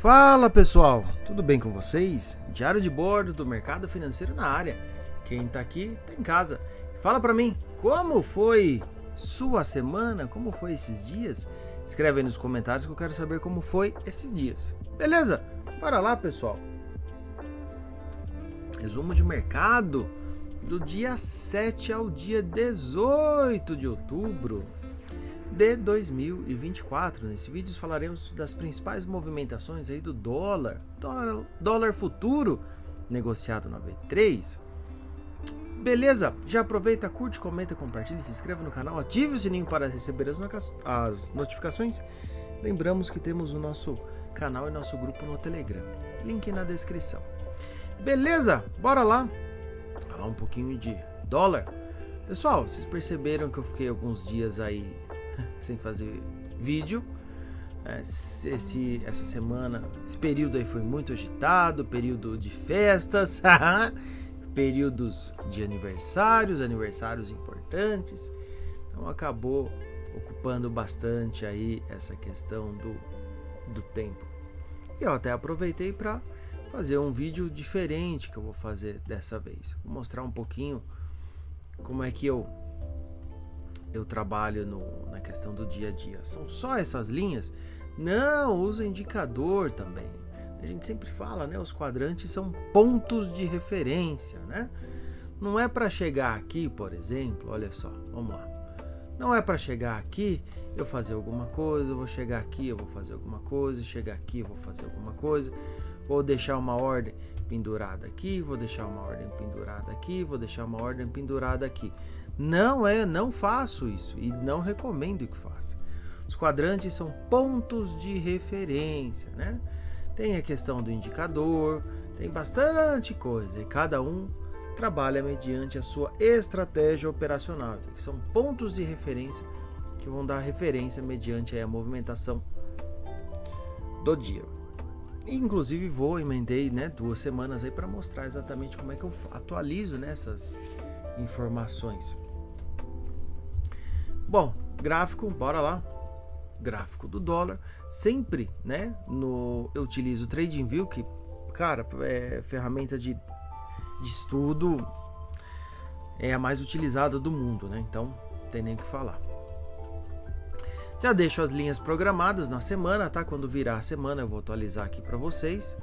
Fala pessoal, tudo bem com vocês? Diário de bordo do mercado financeiro na área. Quem tá aqui tá em casa. Fala pra mim, como foi sua semana? Como foi esses dias? Escreve aí nos comentários que eu quero saber como foi esses dias. Beleza? Bora lá pessoal. Resumo de mercado do dia 7 ao dia 18 de outubro de 2024. Nesse vídeo falaremos das principais movimentações aí do dólar futuro negociado na B3. Beleza? Já aproveita, curte, comenta, compartilha, se inscreve no canal, ative o sininho para receber as notificações. Lembramos que temos o nosso canal e nosso grupo no Telegram, link na descrição. Beleza? Bora lá falar um pouquinho de dólar. Pessoal, vocês perceberam que eu fiquei alguns dias aí sem fazer vídeo. Essa semana, esse período aí foi muito agitado, período de festas, períodos de aniversários importantes, então acabou ocupando bastante aí essa questão do tempo. E eu até aproveitei para fazer um vídeo diferente que eu vou fazer dessa vez. Vou mostrar um pouquinho como é que eu trabalho na questão do dia a dia. São só essas linhas? Não, usa indicador também. A gente sempre fala, né? Os quadrantes são pontos de referência, né? Não é para chegar aqui, por exemplo, olha só, vamos lá. Não é para chegar aqui, eu fazer alguma coisa, eu vou chegar aqui, eu vou fazer alguma coisa, chegar aqui, eu vou fazer alguma coisa, vou deixar uma ordem pendurada aqui, vou deixar uma ordem pendurada aqui, vou deixar uma ordem pendurada aqui. Não faço isso e não recomendo que faça. Os quadrantes são pontos de referência, né? Tem a questão do indicador, tem bastante coisa e cada um trabalha mediante a sua estratégia operacional. Então, são pontos de referência que vão dar referência mediante a movimentação do dia. Inclusive emendei, né, 2 semanas aí para mostrar exatamente como é que eu atualizo nessas informações. Bom, gráfico, bora lá. Gráfico do dólar, sempre, né, eu utilizo o TradingView, que, cara, é ferramenta de estudo, é a mais utilizada do mundo, né, então não tem nem o que falar. Já deixo as linhas programadas na semana, tá? Quando virar a semana eu vou atualizar aqui para vocês,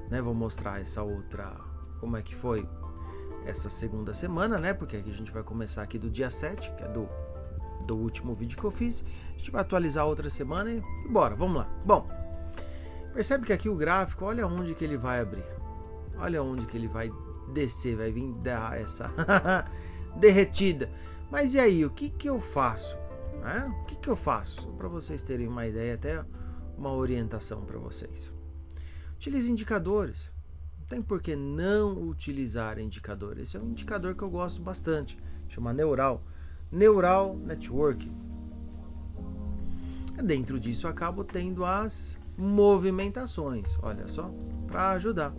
né? Vou mostrar essa outra, como é que foi essa segunda semana, né? Porque aqui a gente vai começar aqui do dia 7, que é do último vídeo que eu fiz. A gente vai atualizar outra semana e bora, vamos lá. Bom, percebe que aqui o gráfico, olha onde que ele vai abrir. Olha onde que ele vai descer, vai vir dar essa derretida. Mas e aí, o que que eu faço? O que que eu faço? Para vocês terem uma ideia, até uma orientação para vocês. Utilize indicadores. Não tem por que não utilizar indicadores. Esse é um indicador que eu gosto bastante. Chama Neural Network. Dentro disso eu acabo tendo as movimentações. Olha só, para ajudar.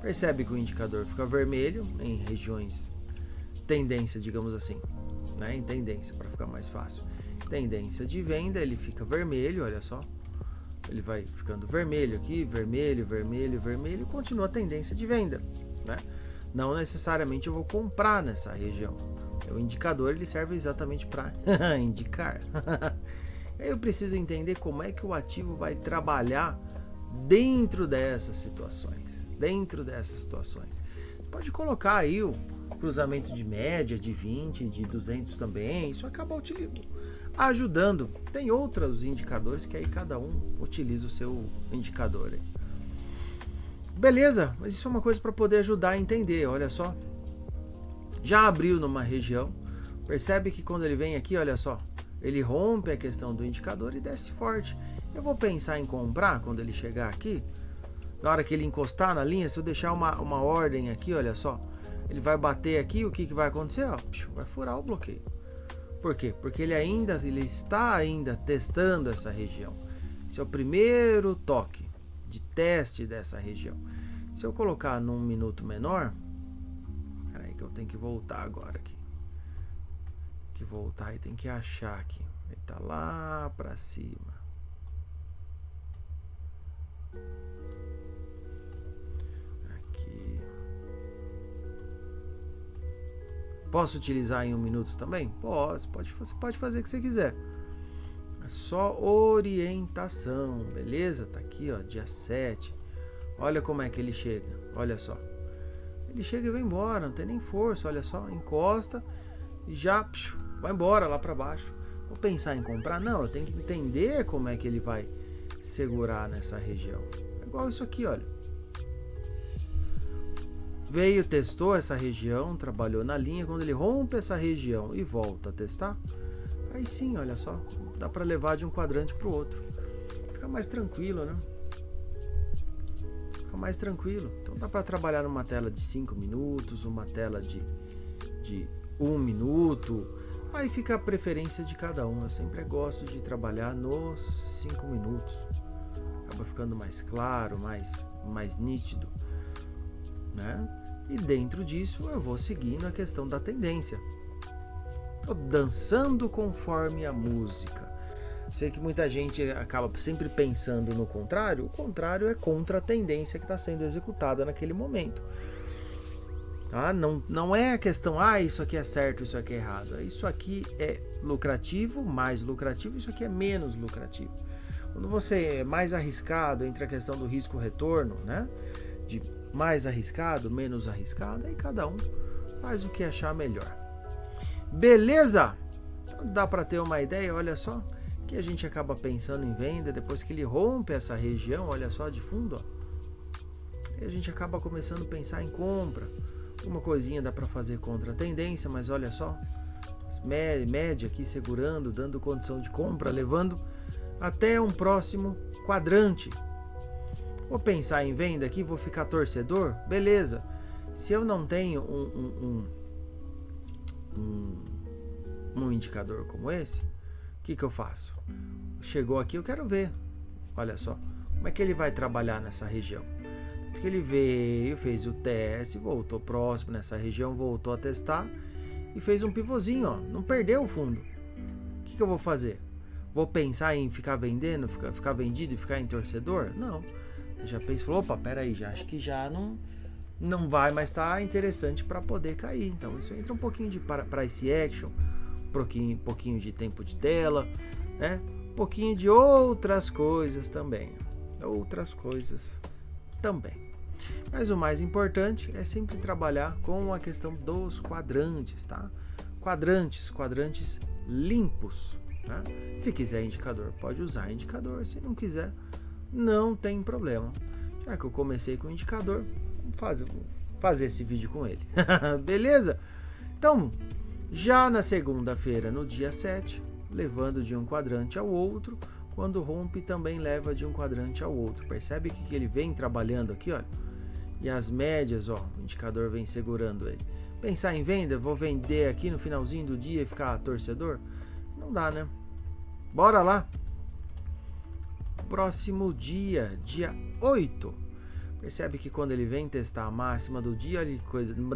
Percebe que o indicador fica vermelho em regiões tendência, digamos assim, né? Em tendência, para ficar mais fácil. Tendência de venda, ele fica vermelho, olha só. Ele vai ficando vermelho aqui, vermelho, continua a tendência de venda, né? Não necessariamente eu vou comprar nessa região. O indicador ele serve exatamente para indicar. Aí eu preciso entender como é que o ativo vai trabalhar dentro dessas situações. Você pode colocar aí o cruzamento de média, de 20, de 200 também. Isso acaba ajudando. Tem outros indicadores que aí cada um utiliza o seu indicador aí. Beleza, mas isso é uma coisa para poder ajudar a entender, olha só. Já abriu numa região, percebe que quando ele vem aqui, olha só, ele rompe a questão do indicador e desce forte. Eu vou pensar em comprar quando ele chegar aqui, na hora que ele encostar na linha, se eu deixar uma ordem aqui, olha só, ele vai bater aqui, o que vai acontecer? Vai furar o bloqueio. Por quê? Porque ele está ainda testando essa região. Esse é o primeiro toque de teste dessa região. Se eu colocar num minuto menor, peraí que eu tenho que voltar agora aqui. Tem que voltar e tem que achar aqui. Ele tá lá pra cima. Posso utilizar em 1 minuto também? Posso, você pode fazer o que você quiser. É só orientação, beleza? Tá aqui, ó, dia 7. Olha como é que ele chega, olha só. Ele chega e vai embora, não tem nem força, olha só. Encosta e já vai embora lá para baixo. Vou pensar em comprar? Não, eu tenho que entender como é que ele vai segurar nessa região. É igual isso aqui, olha. Veio, testou essa região, trabalhou na linha. Quando ele rompe essa região e volta a testar, aí sim, olha só, dá para levar de um quadrante para o outro. Fica mais tranquilo, né? Fica mais tranquilo. Então dá para trabalhar numa tela de 5 minutos, uma tela de 1 minuto. Aí fica a preferência de cada um. Eu sempre gosto de trabalhar nos 5 minutos. Acaba ficando mais claro, mais nítido, né? E dentro disso eu vou seguindo a questão da tendência. Tô dançando conforme a música. Sei que muita gente acaba sempre pensando no contrário. O contrário é contra a tendência que está sendo executada naquele momento. Tá? Não é a questão, isso aqui é certo, isso aqui é errado. Isso aqui é lucrativo, mais lucrativo, isso aqui é menos lucrativo. Quando você é mais arriscado entre a questão do risco-retorno, né? De mais arriscado, menos arriscado, aí cada um faz o que achar melhor. Beleza? Então dá para ter uma ideia, olha só, que a gente acaba pensando em venda, depois que ele rompe essa região, olha só de fundo, ó, e a gente acaba começando a pensar em compra. Uma coisinha dá para fazer contra a tendência, mas olha só, média aqui segurando, dando condição de compra, levando até um próximo quadrante. Vou pensar em venda aqui, vou ficar torcedor? Beleza. Se eu não tenho um indicador como esse, o que eu faço? Chegou aqui, eu quero ver. Olha só, como é que ele vai trabalhar nessa região? Porque ele veio, fez o teste, voltou próximo nessa região, voltou a testar e fez um pivôzinho, ó, não perdeu o fundo. O que eu vou fazer? Vou pensar em ficar vendendo, ficar vendido e ficar em torcedor? Não. Eu já pensei, falou, opa, peraí, já acho que já não vai mais estar interessante para poder cair. Então isso entra um pouquinho de price action, um pouquinho de tempo de tela, né? Um pouquinho de outras coisas também. Mas o mais importante é sempre trabalhar com a questão dos quadrantes, tá? Quadrantes limpos, né? Se quiser indicador, pode usar indicador. Se não quiser, não tem problema. Já que eu comecei com o indicador, vou fazer esse vídeo com ele. Beleza? Então, já na segunda-feira, no dia 7, levando de um quadrante ao outro, quando rompe também leva de um quadrante ao outro. Percebe que ele vem trabalhando aqui, olha. E as médias, ó, o indicador vem segurando ele. Pensar em venda, vou vender aqui no finalzinho do dia e ficar torcedor? Não dá, né? Bora lá! Próximo dia, dia 8. Percebe que quando ele vem testar a máxima do dia,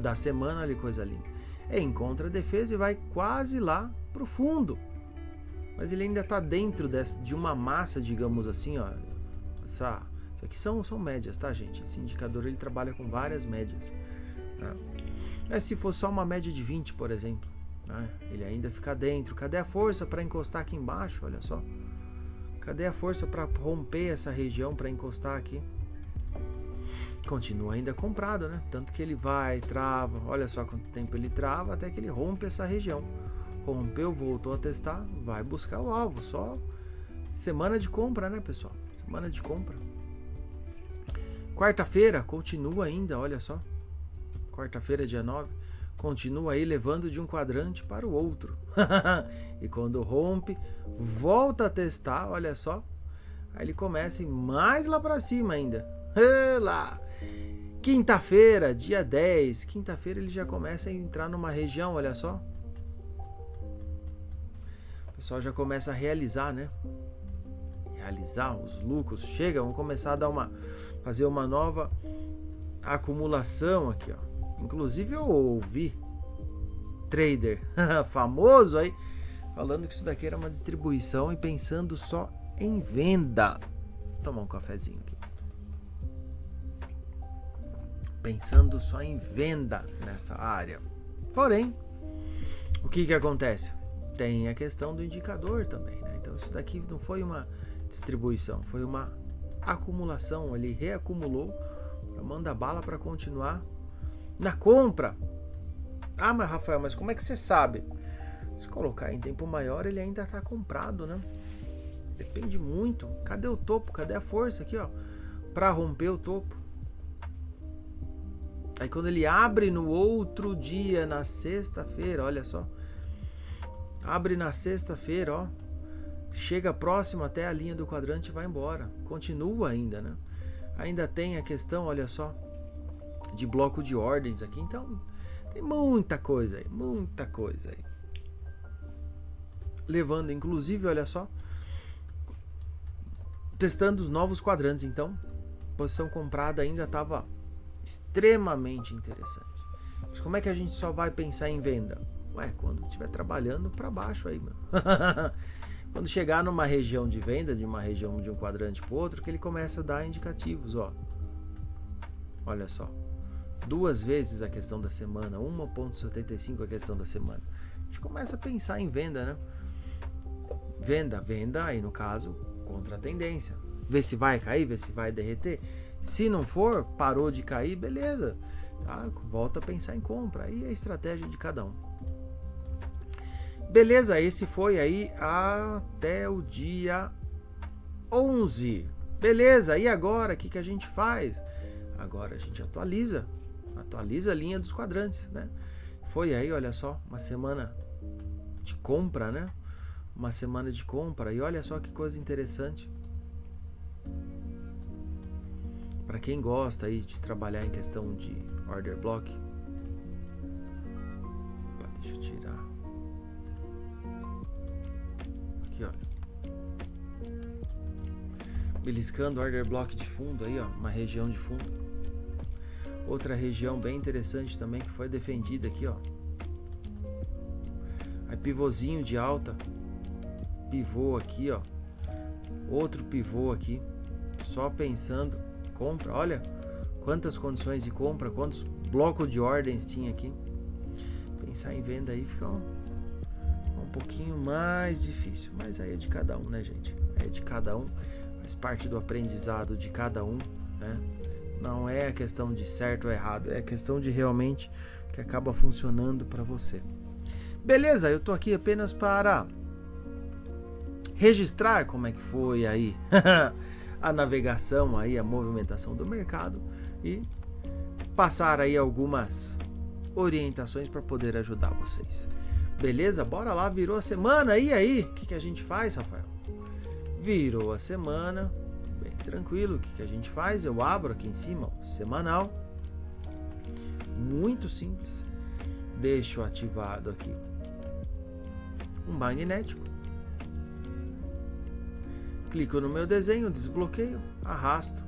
da semana, ali coisa linda. Encontra a defesa e vai quase lá pro fundo. Mas ele ainda está dentro de uma massa, digamos assim, ó. Isso aqui são médias, tá, gente? Esse indicador ele trabalha com várias médias, né? Mas se for só uma média de 20, por exemplo, né? Ele ainda fica dentro. Cadê a força para encostar aqui embaixo? Olha só. Cadê a força para romper essa região, para encostar aqui? Continua ainda comprado, né? Tanto que ele vai, trava. Olha só quanto tempo ele trava até que ele rompe essa região. Rompeu, voltou a testar, vai buscar o alvo. Só semana de compra, né, pessoal? Semana de compra. Quarta-feira continua ainda, olha só. Quarta-feira, dia 9, continua aí levando de um quadrante para o outro. E quando rompe, volta a testar, olha só. Aí ele começa a ir mais lá para cima ainda. Lá. Quinta-feira, dia 10. Quinta-feira ele já começa a entrar numa região, olha só. O pessoal já começa a realizar, né? Realizar os lucros. Chega, vamos começar a fazer uma nova acumulação aqui, ó. Inclusive eu ouvi trader famoso aí falando que isso daqui era uma distribuição e pensando só em venda. Vou tomar um cafezinho aqui. Pensando só em venda nessa área. Porém, O que acontece? Tem a questão do indicador também, né? Então isso daqui não foi uma distribuição, foi uma acumulação, ele reacumulou para mandar bala para continuar na compra. Ah, mas Rafael, mas como é que você sabe? Se colocar em tempo maior, ele ainda está comprado, né? Depende muito. Cadê o topo? Cadê a força aqui, ó? Para romper o topo. Aí quando ele abre no outro dia, na sexta-feira, olha só. Abre na sexta-feira, ó. Chega próximo até a linha do quadrante e vai embora. Continua ainda, né? Ainda tem a questão, olha só, de bloco de ordens aqui. Então, tem muita coisa aí, muita coisa aí. Levando, inclusive, olha só, testando os novos quadrantes. Então, posição comprada ainda estava extremamente interessante. Mas como é que a gente só vai pensar em venda? Ué, quando estiver trabalhando para baixo aí, mano. Quando chegar numa região de venda, de uma região de um quadrante para outro, que ele começa a dar indicativos, ó. Olha só. 2 vezes a questão da semana, 1,75 a questão da semana. A gente começa a pensar em venda, né? Venda, aí no caso, contra a tendência. Vê se vai cair, vê se vai derreter. Se não for, parou de cair, beleza. Tá? Volta a pensar em compra. Aí é a estratégia de cada um. Beleza, esse foi aí até o dia 11. Beleza, e agora o que a gente faz? Agora a gente atualiza a linha dos quadrantes, né? Foi aí, olha só, uma semana de compra, né? Uma semana de compra, e olha só que coisa interessante. Para quem gosta aí de trabalhar em questão de order block, opa, deixa eu tirar aqui, olha, beliscando order block de fundo aí, ó, uma região de fundo. Outra região bem interessante também que foi defendida aqui, ó. Aí pivôzinho de alta, pivô aqui, ó, outro pivô aqui, só pensando compra. Olha quantas condições de compra, quantos blocos de ordens tinha aqui. Pensar em venda aí fica um pouquinho mais difícil, mas aí é de cada um, né, gente? É de cada um, faz parte do aprendizado de cada um, né? Não é a questão de certo ou errado, é a questão de realmente que acaba funcionando para você. Beleza, eu tô aqui apenas para registrar como é que foi aí a navegação, aí a movimentação do mercado e passar aí algumas orientações para poder ajudar vocês. Beleza? Bora lá, virou a semana, e aí? O que a gente faz, Rafael? Virou a semana, bem tranquilo, o que a gente faz? Eu abro aqui em cima, ó, semanal, muito simples, deixo ativado aqui um magnético, clico no meu desenho, desbloqueio, arrasto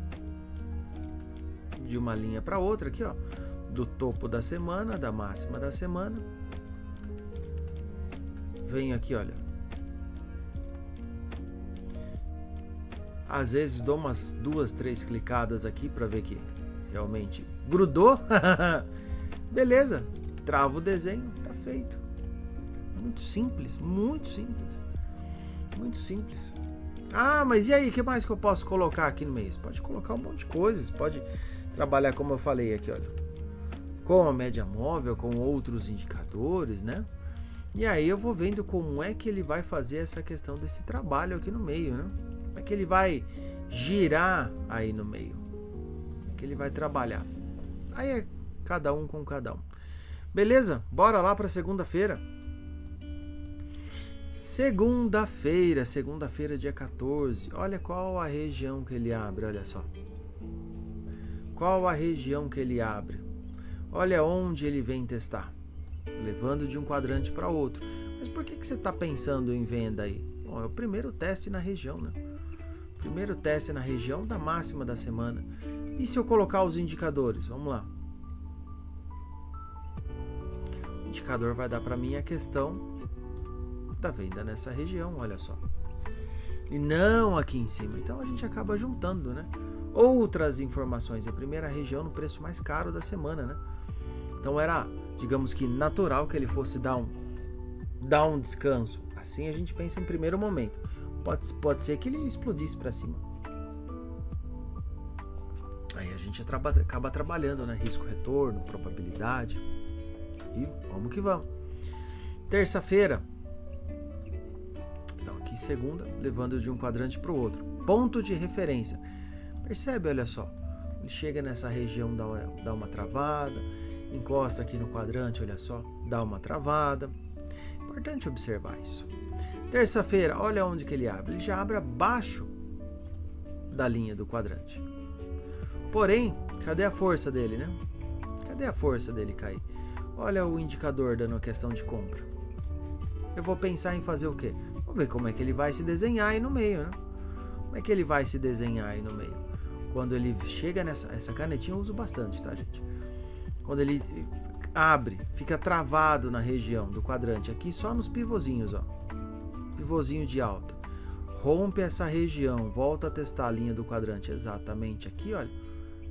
de uma linha para outra aqui, ó, do topo da semana, da máxima da semana, venho aqui, olha, às vezes dou umas 2, 3 clicadas aqui para ver que realmente grudou. Beleza, travo o desenho, tá feito. Muito simples, muito simples, muito simples. Ah, mas e aí, o que mais que eu posso colocar aqui no meio? Você pode colocar um monte de coisas, pode trabalhar como eu falei aqui, olha, com a média móvel, com outros indicadores, né? E aí eu vou vendo como é que ele vai fazer essa questão desse trabalho aqui no meio, né? Como é que ele vai girar aí no meio? Como é que ele vai trabalhar? Aí é cada um com cada um. Beleza? Bora lá para segunda-feira. Segunda-feira, dia 14. Olha qual a região que ele abre, olha só. Qual a região que ele abre? Olha onde ele vem testar. Levando de um quadrante para outro. Mas por que você está pensando em venda aí? Bom, é o primeiro teste na região, né? Primeiro teste na região da máxima da semana. E se eu colocar os indicadores? Vamos lá. O indicador vai dar para mim a questão da venda nessa região, olha só. E não aqui em cima. Então a gente acaba juntando, né? Outras informações. A primeira região no preço mais caro da semana, né? Então era, digamos que natural que ele fosse dar dar um descanso. Assim a gente pensa em primeiro momento. Pode ser que ele explodisse para cima. Aí a gente acaba trabalhando, né? Risco-retorno, probabilidade. E vamos que vamos. Terça-feira. Então aqui segunda, levando de um quadrante para o outro. Ponto de referência. Percebe, olha só. Ele chega nessa região, dá uma travada. Encosta aqui no quadrante, olha só. Dá uma travada. Importante observar isso. Terça-feira, olha onde que ele abre. Ele já abre abaixo da linha do quadrante. Porém, cadê a força dele, né? Cadê a força dele cair? Olha o indicador dando a questão de compra. Eu vou pensar em fazer o quê? Vou ver como é que ele vai se desenhar aí no meio, né? Como é que ele vai se desenhar aí no meio? Quando ele chega essa canetinha eu uso bastante, tá, gente? Quando ele abre, fica travado na região do quadrante, aqui só nos pivôzinhos, ó. Pivôzinho de alta. Rompe essa região, volta a testar a linha do quadrante exatamente aqui, olha.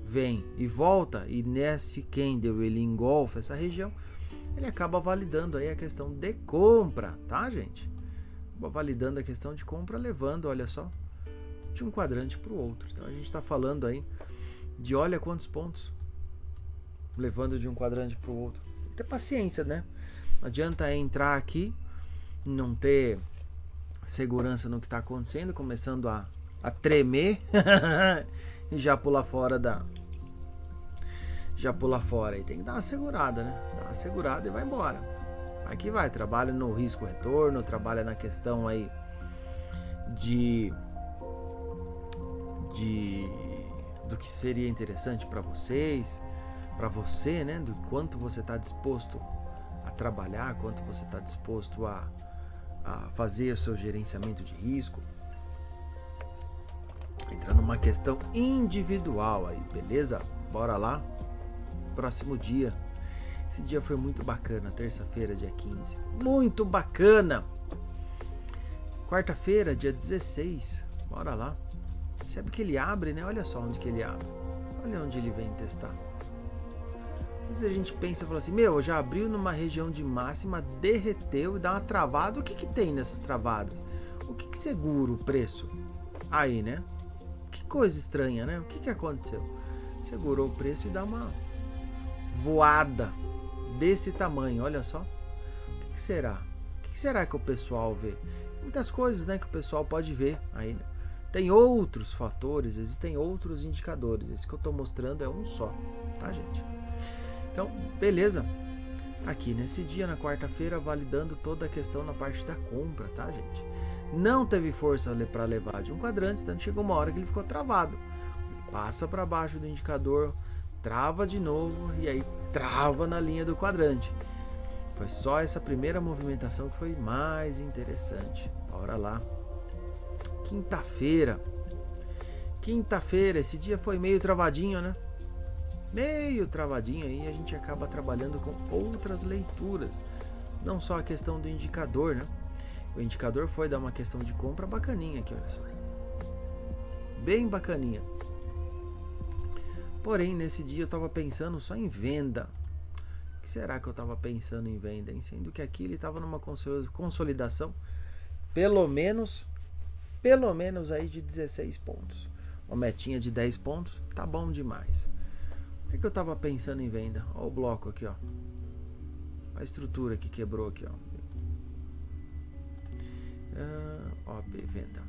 Vem e volta, e nesse candle ele engolfa essa região, ele acaba validando aí a questão de compra, tá, gente? Acaba validando a questão de compra, levando, olha só, de um quadrante para o outro. Então a gente está falando aí de olha quantos pontos, levando de um quadrante para o outro. Tem que ter paciência, né? Não adianta entrar aqui, não ter segurança no que está acontecendo, começando a tremer e já pular fora e tem que dar uma segurada, né? Dá uma segurada e vai embora. Aqui vai, trabalha no risco retorno, trabalha na questão aí do que seria interessante para vocês, para você, né? Do quanto você está disposto a trabalhar, quanto você está disposto a fazer o seu gerenciamento de risco. Entra numa questão individual aí, beleza? Bora lá. Próximo dia. Esse dia foi muito bacana, terça-feira, dia 15. Muito bacana! Quarta-feira, dia 16. Bora lá. Percebe que ele abre, né? Olha só onde que ele abre. Olha onde ele vem testar. Às vezes a gente pensa e fala assim, já abriu numa região de máxima, derreteu e dá uma travada. O que tem nessas travadas? O que segura o preço? Aí, né? Que coisa estranha, né? O que aconteceu? Segurou o preço e dá uma voada desse tamanho, olha só. O que será? O que será que o pessoal vê? Muitas coisas, né, que o pessoal pode ver aí, né? Tem outros fatores, existem outros indicadores. Esse que eu estou mostrando é um só, tá, gente? Então, beleza. Aqui nesse dia, na quarta-feira, validando toda a questão na parte da compra, tá, gente? Não teve força para levar de um quadrante, então chegou uma hora que ele ficou travado. Passa para baixo do indicador, trava de novo e aí trava na linha do quadrante. Foi só essa primeira movimentação que foi mais interessante. Bora lá. Quinta-feira, esse dia foi meio travadinho, né? Meio travadinho aí, a gente acaba trabalhando com outras leituras. Não só a questão do indicador, né? O indicador foi dar uma questão de compra bacaninha aqui, olha só. Bem bacaninha. Porém, nesse dia eu estava pensando só em venda. O que será que eu estava pensando em venda, hein? Sendo que aqui ele estava numa consolidação pelo menos aí de 16 pontos. Uma metinha de 10 pontos, tá bom demais. O que eu estava pensando em venda? Olha o bloco aqui, ó. A estrutura que quebrou aqui, ó. OP, venda.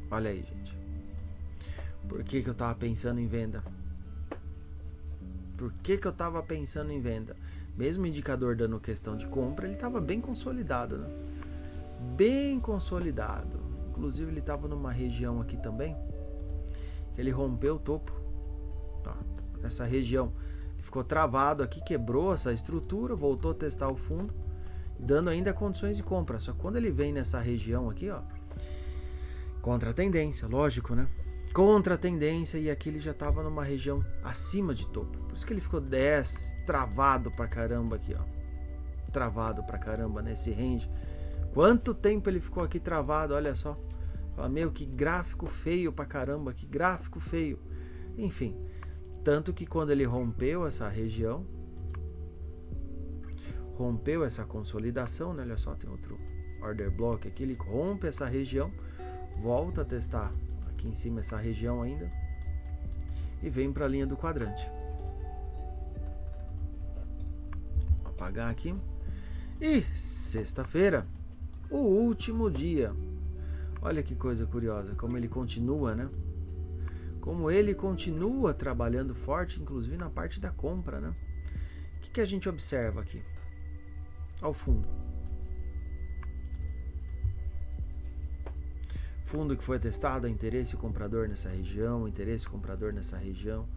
Olha aí, gente. Por que eu estava pensando em venda? Por que eu estava pensando em venda? Mesmo o indicador dando questão de compra, ele estava bem consolidado, né? Bem consolidado. Inclusive ele estava numa região aqui também que ele rompeu o topo. Tá. Nessa região ele ficou travado aqui, quebrou essa estrutura, voltou a testar o fundo, dando ainda condições de compra. Só que quando ele vem nessa região aqui, ó, contra a tendência, lógico, né? Contra a tendência, e aqui ele já estava numa região acima de topo. Por isso que ele ficou 10, travado pra caramba aqui, ó. Travado pra caramba nesse range. Quanto tempo ele ficou aqui travado, olha só. Fala, que gráfico feio pra caramba, que gráfico feio. Enfim, tanto que quando ele rompeu essa região, rompeu essa consolidação, né? Olha só, tem outro order block aqui, ele rompe essa região, volta a testar aqui em cima essa região ainda e vem para a linha do quadrante. Vou apagar aqui. E sexta-feira, o último dia. Olha que coisa curiosa, como ele continua, né? Como ele continua trabalhando forte, inclusive na parte da compra, né? O que a gente observa aqui? Ao fundo. Fundo que foi testado, interesse comprador nessa região, interesse comprador nessa região.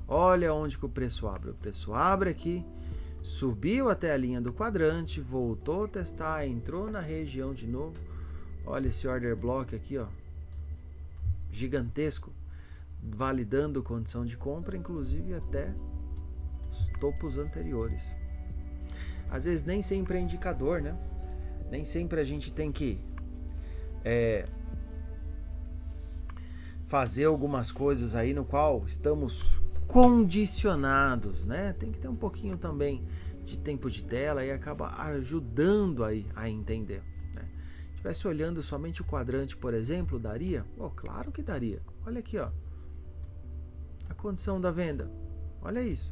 Olha onde que o preço abre. O preço abre aqui, subiu até a linha do quadrante, voltou a testar, entrou na região de novo. Olha esse order block aqui, ó, gigantesco, validando condição de compra, inclusive até os topos anteriores. Às vezes nem sempre é indicador, né? Nem sempre a gente tem que fazer algumas coisas aí no qual estamos condicionados, né? Tem que ter um pouquinho também de tempo de tela e acaba ajudando aí a entender, né? Se estivesse olhando somente o quadrante, por exemplo, daria? Oh, claro que daria. Olha aqui, ó, a condição da venda. Olha isso.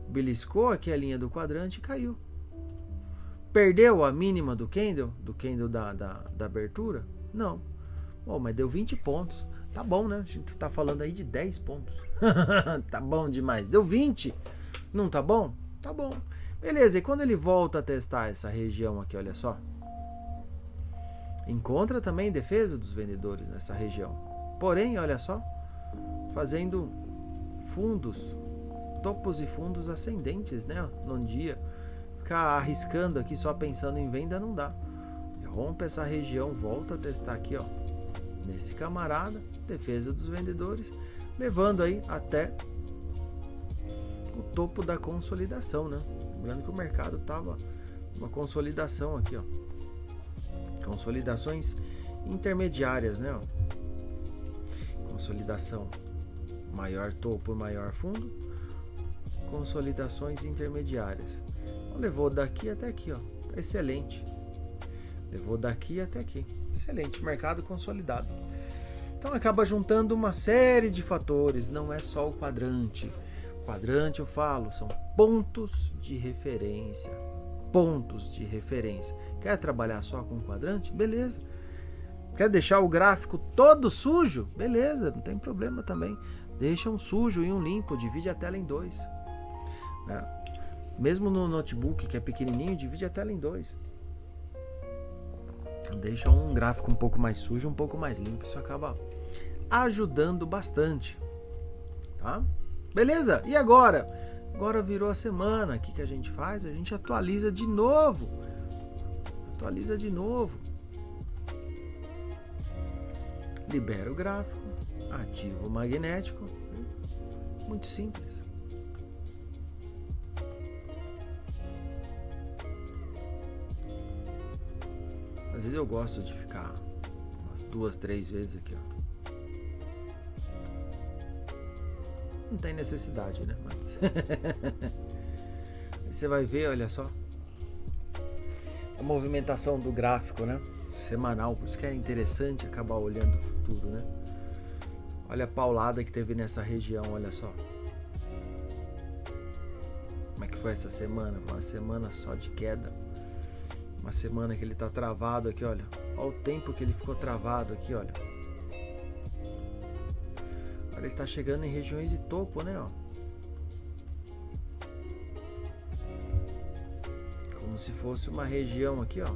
Beliscou aqui a linha do quadrante e caiu. Perdeu a mínima do candle da abertura? Não. Bom, mas deu 20 pontos. Tá bom, né? A gente tá falando aí de 10 pontos. Tá bom demais. Deu 20. Não tá bom? Tá bom. Beleza, e quando ele volta a testar essa região aqui, olha só. Encontra também defesa dos vendedores nessa região. Porém, olha só, fazendo fundos, topos e fundos ascendentes, né? Num dia. Ficar arriscando aqui só pensando em venda não dá. Rompe essa região, volta a testar aqui, ó, nesse camarada, defesa dos vendedores, levando aí até o topo da consolidação, né? Lembrando que o mercado tava uma consolidação aqui, ó, consolidações intermediárias, né? Ó. Consolidação maior topo, maior fundo, consolidações intermediárias. Então, levou daqui até aqui, ó, excelente. Levou daqui até aqui. Excelente, mercado consolidado. Então acaba juntando uma série de fatores, não é só o quadrante. Quadrante, eu falo, são pontos de referência. Pontos de referência. Quer trabalhar só com quadrante? Beleza. Quer deixar o gráfico todo sujo? Beleza, não tem problema também. Deixa um sujo e um limpo, divide a tela em dois. Né? Mesmo no notebook, que é pequenininho, divide a tela em dois. Deixa um gráfico um pouco mais sujo, um pouco mais limpo. Isso acaba ajudando bastante. Tá? Beleza? E agora? Agora virou a semana. O que a gente faz? A gente atualiza de novo. Atualiza de novo. Libera o gráfico. Ativa o magnético. Muito simples. Às vezes eu gosto de ficar umas 2, 3 vezes aqui, ó. Não tem necessidade, né? Mas aí você vai ver, olha só, a movimentação do gráfico, né? Semanal, por isso que é interessante acabar olhando o futuro, né? Olha a paulada que teve nessa região, olha só. Como é que foi essa semana? Foi uma semana só de queda. Uma semana que ele tá travado aqui, olha. Olha o tempo que ele ficou travado aqui, olha. Agora ele tá chegando em regiões de topo, né, ó. Como se fosse uma região aqui, ó.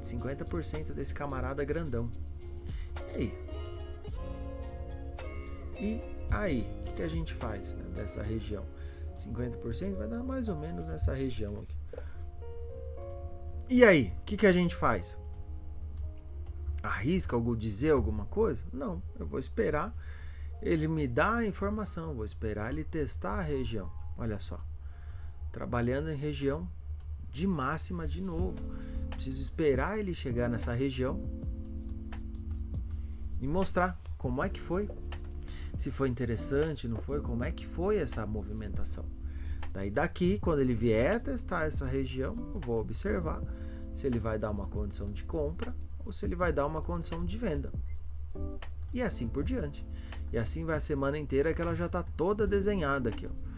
50% desse camarada grandão. E aí? O que a gente faz, né, dessa região? 50% vai dar mais ou menos nessa região aqui. E aí, o que a gente faz? Arrisca dizer alguma coisa? Não, eu vou esperar ele me dar a informação, vou esperar ele testar a região. Olha só, trabalhando em região de máxima de novo. Preciso esperar ele chegar nessa região e mostrar como é que foi. Se foi interessante, não foi, como é que foi essa movimentação. Daí daqui, quando ele vier testar essa região, eu vou observar se ele vai dar uma condição de compra ou se ele vai dar uma condição de venda. E assim por diante. E assim vai a semana inteira, que ela já está toda desenhada aqui, ó.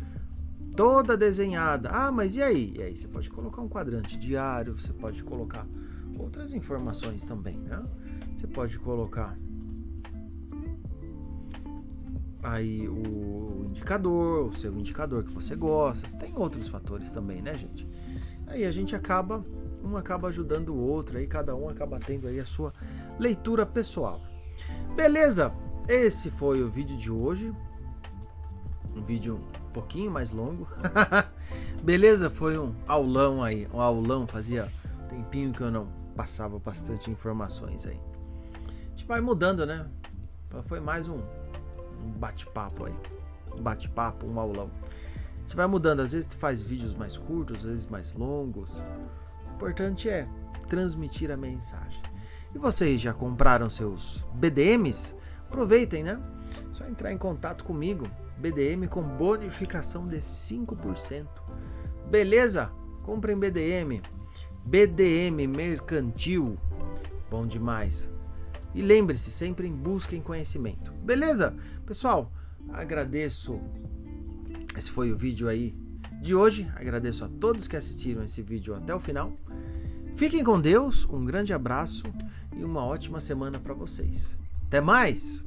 Toda desenhada. Ah, mas e aí? E aí você pode colocar um quadrante diário, você pode colocar outras informações também, né? Você pode colocar aí o indicador, o seu indicador que você gosta. Tem outros fatores também, né, gente? Aí a gente acaba, um acaba ajudando o outro, aí cada um acaba tendo aí a sua leitura pessoal. Beleza? Esse foi o vídeo de hoje. Um vídeo um pouquinho mais longo. Beleza? Foi um aulão aí. Um aulão, fazia tempinho que eu não passava bastante informações aí. A gente vai mudando, né? Foi mais um bate-papo aí. Um bate-papo, um aulão. A gente vai mudando. Às vezes tu faz vídeos mais curtos, às vezes mais longos. O importante é transmitir a mensagem. E vocês já compraram seus BDMs? Aproveitem, né? Só entrar em contato comigo. BDM com bonificação de 5%. Beleza? Comprem BDM. BDM mercantil. Bom demais. E lembre-se, sempre em busca em conhecimento. Beleza? Pessoal, agradeço. Esse foi o vídeo aí de hoje. Agradeço a todos que assistiram esse vídeo até o final. Fiquem com Deus, um grande abraço e uma ótima semana para vocês. Até mais!